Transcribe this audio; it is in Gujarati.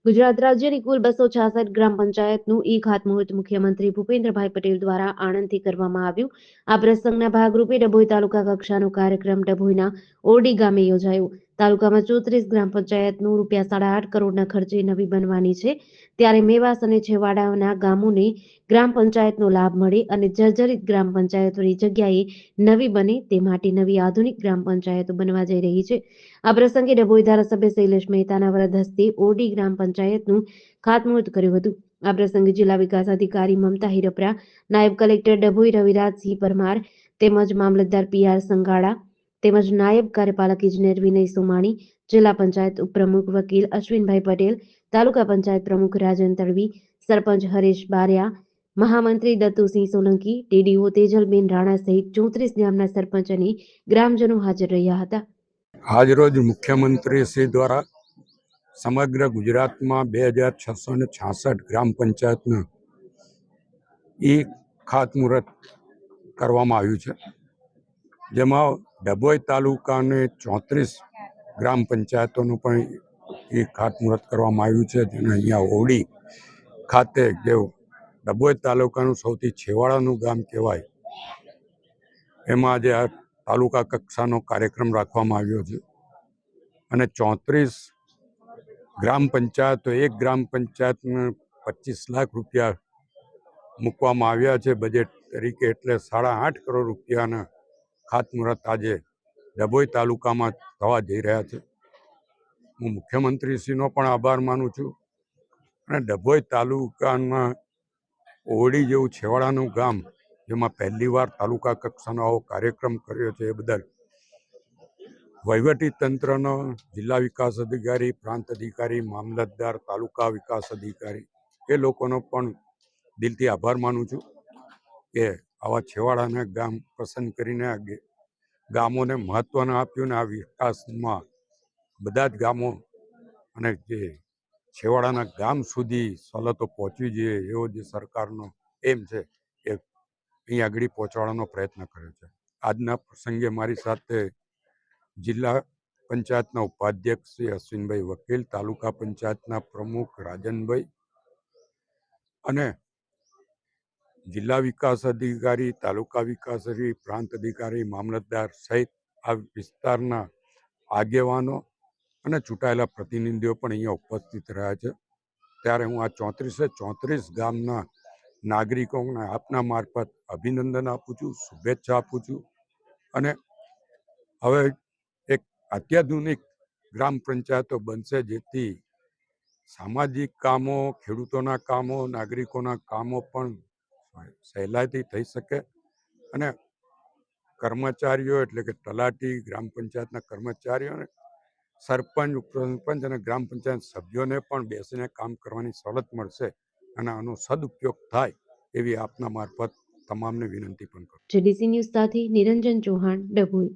ગુજરાત રાજ્યની કુલ 266 ગ્રામ પંચાયતનું ખાતમુહૂર્ત મુખ્યમંત્રી ભૂપેન્દ્રભાઈ પટેલ દ્વારા આણંદથી કરવામાં આવ્યું. આ પ્રસંગના ભાગરૂપે ડભોઈ તાલુકા કક્ષાનો કાર્યક્રમ ડભોઈના ઓરડી ગામે યોજાયો. તાલુકામાં 34 ગ્રામ પંચાયતનું ₹8.5 કરોડના ખર્ચે નવી બનવાની છે. ત્યારે મેવાસ અને છેવાડાના ગામોને ગ્રામ પંચાયતનો લાભ મળે અને જર્જરિત ગ્રામ પંચાયતોની જગ્યાએ નવી બને તે માટે નવી આધુનિક ગ્રામ પંચાયતો બનવા જઈ રહી છે. આ પ્રસંગે ડભોઈ ધારાસભ્ય શૈલેષ મહેતાના વરદ હસ્તે ઓરડી ગ્રામ પંચાયતનું ખાતમુહૂર્ત કર્યું હતું. આ પ્રસંગે જિલ્લા વિકાસ અધિકારી મમતા હિરપરા, નાયબ કલેક્ટર ડભોઈ રવિરાજસિંહ પરમાર તેમજ મામલતદાર PR સંઘાડા તેમજ નાયબ કાર્યપાલક ઇજનેર વિનય સોમાણી, જિલ્લા પંચાયત ઉપપ્રમુખ વકીલ અશ્વિનભાઈ પટેલ, તાલુકા પંચાયત પ્રમુખ રાજન તડવી, સરપંચ હરેશ બારિયા, મહામંત્રી દત્તુસિંહ સોલંકી, TDO તેજલબેન રાણા સહિત 34 ગામના સરપંચ અને ગ્રામજનો હાજર રહ્યા હતા. આજરોજ મુખ્યમંત્રી શ્રી દ્વારા સમગ્ર ગુજરાતમાં 2666 ગ્રામ પંચાયતનું ખાતમુહૂર્ત કરવામાં આવ્યું છે, જેમાં ડભોઈ તાલુકાની 34 ગ્રામ પંચાયતોનું પણ ખાતમુહૂર્ત કરવામાં આવ્યું છે. જેને અહીંયા ઓરડી ખાતે જે ડભોઈ તાલુકાનું સૌથી છેવાડાનું ગામ કહેવાય, એમાં આજે આ તાલુકા કક્ષાનો કાર્યક્રમ રાખવામાં આવ્યો છે અને 34 ગ્રામ પંચાયતો, એક ગ્રામ પંચાયતને 25 લાખ રૂપિયા મૂકવામાં આવ્યા છે બજેટ તરીકે. એટલે ₹8.5 કરોડ રૂપિયાના ખાતમુહૂર્ત આજે ડભોઈ તાલુકામાં થવા જઈ રહ્યા છે. હું મુખ્યમંત્રીશ્રીનો પણ આભાર માનું છું અને ડભોઈ તાલુકાના ઓરડી જેવું છેવાડાનું ગામ, જેમાં પહેલીવાર તાલુકા કક્ષાનો આવો કાર્યક્રમ કર્યો છે, એ બદલ વહીવટી તંત્રનો, જિલ્લા વિકાસ અધિકારી, પ્રાંત અધિકારી, મામલતદાર, તાલુકા વિકાસ અધિકારી એ લોકોનો પણ દિલથી આભાર માનું છું કે આવા છેવાડાના ગામ પસંદ કરીને આ ગામોને મહત્ત્વ આપ્યું ને આ વિકાસમાં બધા જ ગામો અને જે છેવાડાના ગામ સુધી સવલતો પહોંચવી જોઈએ એવો જે સરકારનો એમ છે એ અહીં આગળ પહોંચાડવાનો પ્રયત્ન કર્યો છે. આજના પ્રસંગે મારી સાથે જિલ્લા પંચાયતના ઉપાધ્યક્ષ શ્રી અશ્વિનભાઈ વકીલ, તાલુકા પંચાયતના પ્રમુખ રાજનભાઈ અને જિલ્લા વિકાસ અધિકારી, તાલુકા વિકાસ અધિકારી, પ્રાંત અધિકારી, મામલતદાર સહિત આ વિસ્તારના આગેવાનો અને ચૂંટાયેલા પ્રતિનિધિઓ પણ અહીંયા ઉપસ્થિત રહ્યા છે. ત્યારે હું આ 34 ગામના નાગરિકોને આપના મારફત અભિનંદન આપું છું, શુભેચ્છા આપું છું અને હવે એક અત્યાધુનિક ગ્રામ પંચાયતો બનશે, જેથી સામાજિક કામો, ખેડૂતોના કામો, નાગરિકોના કામો પણ સહેલાઈથી થઈ શકે અને કર્મચારીઓ એટલે કે તલાટી, ગ્રામ પંચાયતના કર્મચારીઓ, સરપંચ, ઉપસરપંચ અને ગ્રામ પંચાયત સભ્યોને પણ બેસીને કામ કરવાની સવલત મળશે અને આનો સદુપયોગ થાય એવી આપના મારફત તમામને વિનંતી પણ કરું. JDC ન્યૂઝ સાથે નિરંજન ચૌહાણ, ડભોઈ.